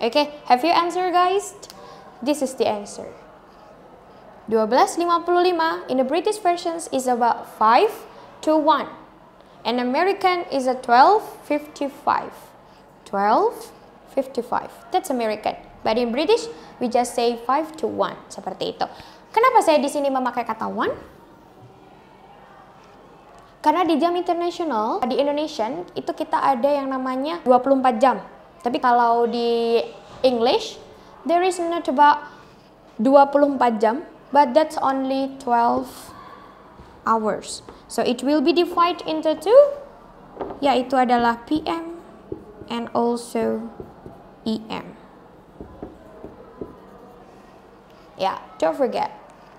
Okay, have you answered, guys? This is the answer. 12.55 in the British versions is about 5 to 1. And American is a 12.55. 12.55. That's American. But in British, we just say 5 to 1. Seperti itu. Kenapa saya di sini memakai kata one? Karena di jam internasional, di Indonesian, itu kita ada yang namanya 24 jam. Tapi kalau di English, there is not about 24 jam, but that's only 12 hours. So it will be divided into two, yaitu adalah PM and also EM. Yeah, don't forget,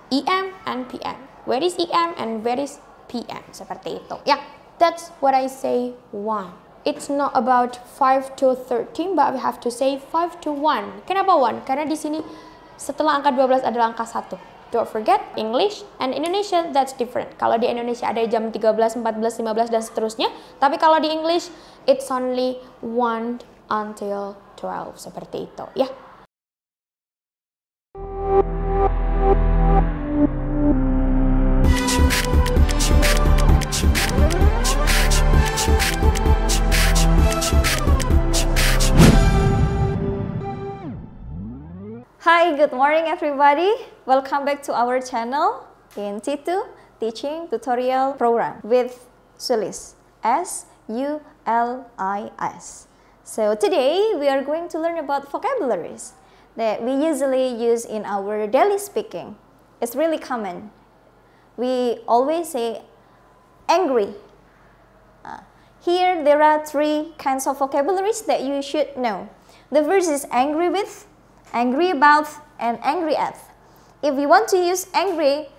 EM and PM. Where is EM and where is PM? Seperti itu. Yeah, that's what I say one. It's not about 5 to 13, but we have to say 5 to 1. Kenapa 1? Karena di sini setelah angka 12 adalah angka 1. Don't forget, English and Indonesia, that's different. Kalau di Indonesia ada jam 13, 14, 15, dan seterusnya. Tapi kalau di English, it's only 1 until 12. Seperti itu. Ya. Hi, good morning everybody. Welcome back to our channel in TEATU Teaching Tutorial Program with Sulis, S-U-L-I-S. So today we are going to learn about vocabularies that we usually use in our daily speaking. It's really common. We always say angry. Here there are three kinds of vocabularies that you should know. The first is angry with, angry about, and angry at. If you want to use angry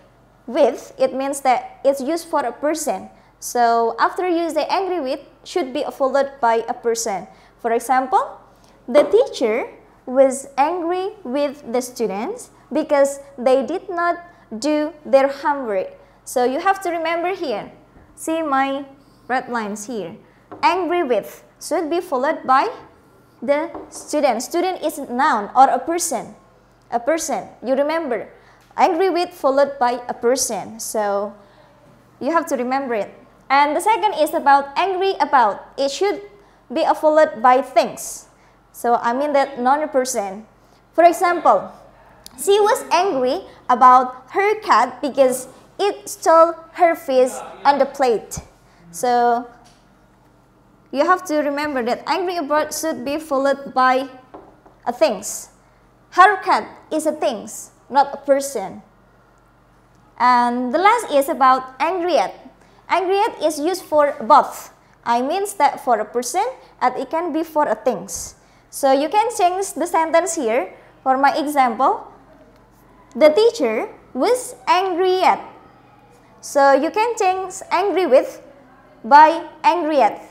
with, it means that it's used for a person. So after you say angry with, should be followed by a person. For example, the teacher was angry with the students because they did not do their homework. So you have to remember here. See my red lines here. Angry with should be followed by the student. Student is a noun or a person. A person. You remember. Angry with followed by a person. So you have to remember it. And the second is about angry about. It should be followed by things. So I mean that not a person. For example, she was angry about her cat because it stole her fish on the plate. So you have to remember that angry about should be followed by a things. Her cat is a things, not a person. And the last is about angry at. Angry at is used for both. I means that for a person and it can be for a things. So you can change the sentence here. For my example, the teacher was angry at. So you can change angry with by angry at.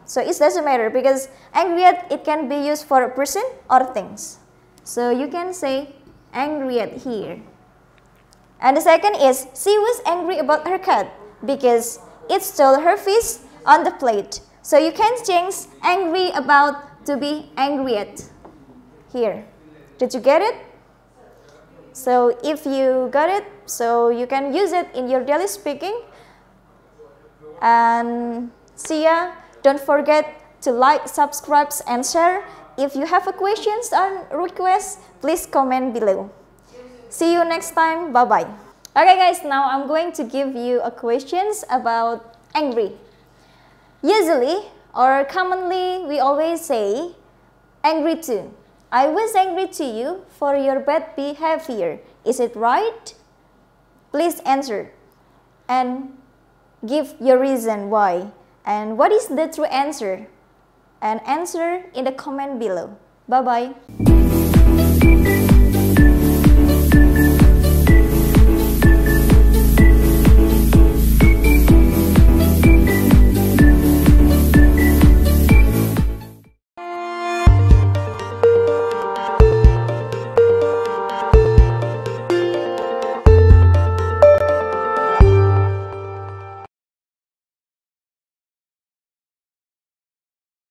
So it doesn't matter because angry at, it can be used for a person or things. So you can say angry at here. And the second is she was angry about her cat because it stole her fish on the plate. So you can change angry about to be angry at here. Did you get it? So if you got it, so you can use it in your daily speaking. And see ya. Don't forget to like, subscribe, and share. If you have a questions or requests, please comment below. See you next time. Bye-bye. Okay guys, now I'm going to give you a questions about angry. Usually or commonly, we always say angry to. I was angry to you for your bad behavior. Is it right? Please answer and give your reason why. And what is the true answer? And answer in the comment below. Bye-bye.